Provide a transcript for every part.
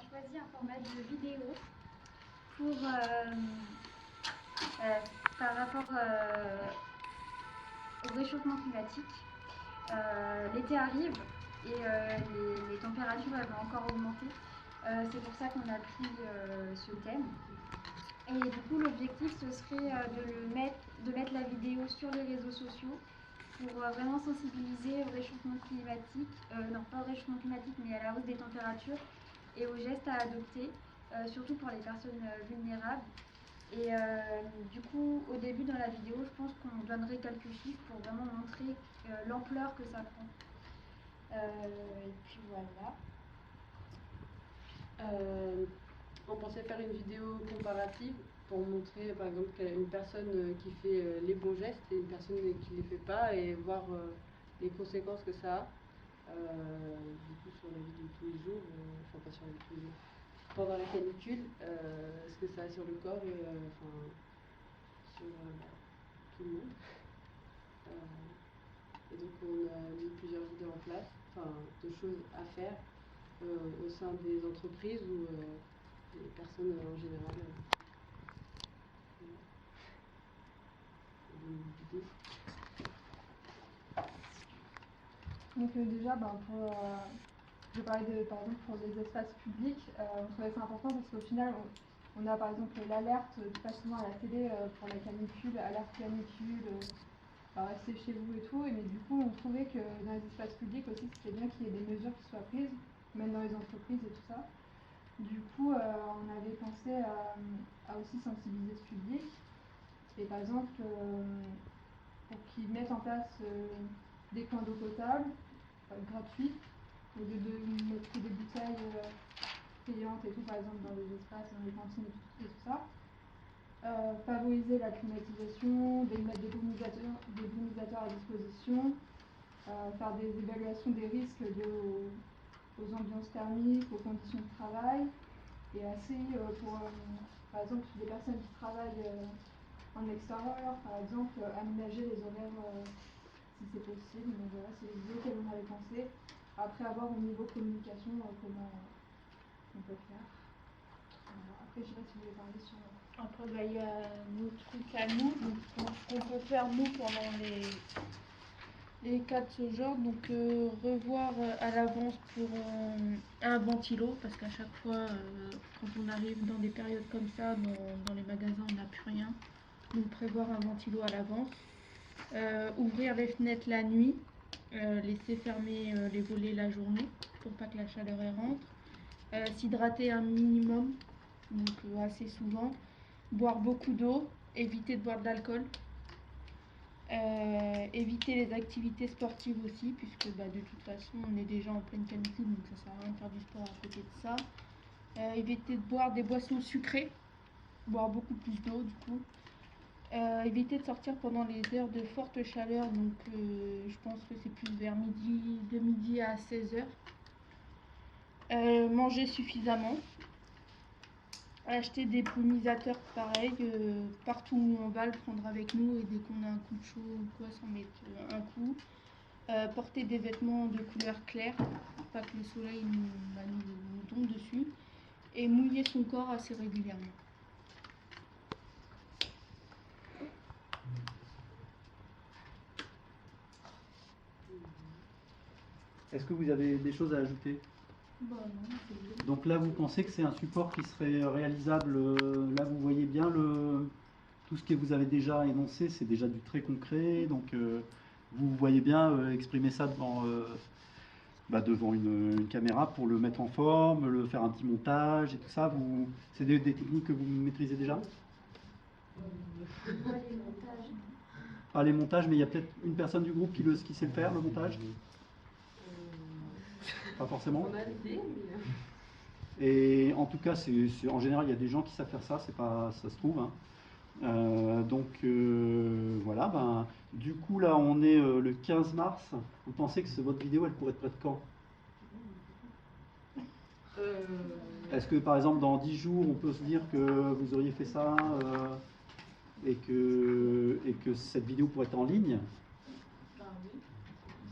choisi un format de vidéo pour, par rapport au réchauffement climatique. L'été arrive et les températures elles vont encore augmenter. C'est pour ça qu'on a pris ce thème. Et du coup, l'objectif, ce serait de mettre la vidéo sur les réseaux sociaux pour vraiment sensibiliser au réchauffement climatique, non pas au réchauffement climatique, mais à la hausse des températures et aux gestes à adopter, surtout pour les personnes vulnérables. Et du coup, au début dans la vidéo, je pense qu'on donnerait quelques chiffres pour vraiment montrer l'ampleur que ça prend. Et puis voilà. On pensait faire une vidéo comparative pour montrer par exemple une personne qui fait les bons gestes et une personne qui ne les fait pas et voir les conséquences que ça a du coup sur la vie de tous les jours, enfin pas sur la vie de tous les jours, pendant la canicule, ce que ça a sur le corps et sur tout le monde. Et donc on a mis plusieurs idées en place, de choses à faire au sein des entreprises ou des personnes en général. Donc déjà, je vais parler par exemple pour les espaces publics. On trouvait ça important parce qu'au final, on a par exemple l'alerte qui passe souvent à la télé pour la canicule, alerte canicule, restez chez vous et tout. Mais du coup, on trouvait que dans les espaces publics aussi, c'était bien qu'il y ait des mesures qui soient prises, même dans les entreprises et tout ça. Du coup, on avait pensé à aussi sensibiliser ce public. Et par exemple, pour qu'ils mettent en place des coins d'eau potable gratuits, au lieu de mettre des bouteilles payantes et tout, par exemple dans les espaces, dans les cantines et tout ça. Favoriser la climatisation, mettre des brumisateurs à disposition, faire des évaluations des risques liés aux ambiances thermiques, aux conditions de travail, et assez pour, par exemple, des personnes qui travaillent en extérieur, par exemple, aménager les horaires si c'est possible. Donc voilà, c'est les idées auxquelles on avait pensé. Après, avoir au niveau communication comment on peut faire. Après, je sais pas si vous voulez parler sur... Après, il y a nos trucs à nous, donc ce qu'on peut faire nous pendant les cas de ce genre, donc revoir à l'avance pour un ventilo, parce qu'à chaque fois, quand on arrive dans des périodes comme ça, dans les magasins, on n'a plus rien. Donc prévoir un ventilo à l'avance. Ouvrir les fenêtres la nuit, laisser fermer les volets la journée pour pas que la chaleur rentre. S'hydrater un minimum, donc assez souvent. Boire beaucoup d'eau, éviter de boire de l'alcool. Éviter les activités sportives aussi, puisque de toute façon on est déjà en pleine canicule, donc ça sert à rien de faire du sport à côté de ça. Éviter de boire des boissons sucrées, boire beaucoup plus d'eau du coup. Éviter de sortir pendant les heures de forte chaleur, donc je pense que c'est plus vers de midi à 16h. Manger suffisamment. Acheter des brumisateurs pareil, partout où on va le prendre avec nous, et dès qu'on a un coup de chaud ou quoi, s'en mettre un coup. Porter des vêtements de couleur claire, pour pas que le soleil nous tombe dessus. Et mouiller son corps assez régulièrement. Est-ce que vous avez des choses à ajouter? Non, c'est bien. Donc là, vous pensez que c'est un support qui serait réalisable, là vous voyez bien tout ce que vous avez déjà énoncé, c'est déjà du très concret, donc vous voyez bien exprimer ça devant une caméra pour le mettre en forme, le faire un petit montage et tout ça. C'est des techniques que vous maîtrisez déjà? Pas les montages, mais il y a peut-être une personne du groupe qui sait faire le montage? Pas forcément. On a l'idée, mais... Et en tout cas, en général, il y a des gens qui savent faire ça, ça se trouve. Hein. Voilà. Du coup, là, on est le 15 mars. Vous pensez que votre vidéo, elle pourrait être prête quand? Est-ce que, par exemple, dans 10 jours, on peut se dire que vous auriez fait ça et que cette vidéo pourrait être en ligne? Oui.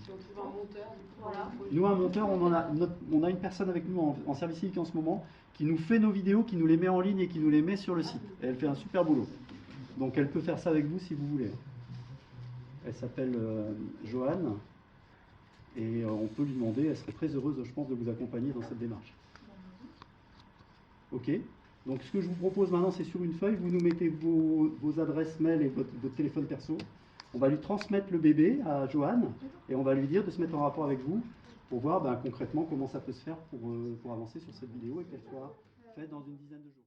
Si on trouve un monteur. Voilà. Nous, un monteur, on a une personne avec nous en service civique en ce moment qui nous fait nos vidéos, qui nous les met en ligne et qui nous les met sur le site. Et elle fait un super boulot. Donc elle peut faire ça avec vous si vous voulez. Elle s'appelle Joanne. Et on peut lui demander, elle serait très heureuse, je pense, de vous accompagner dans cette démarche. Ok. Donc ce que je vous propose maintenant, c'est sur une feuille, vous nous mettez vos adresses mail et votre téléphone perso. On va lui transmettre le bébé à Joanne et on va lui dire de se mettre en rapport avec vous pour voir concrètement comment ça peut se faire pour avancer sur cette vidéo et qu'elle soit faite dans une dizaine de jours.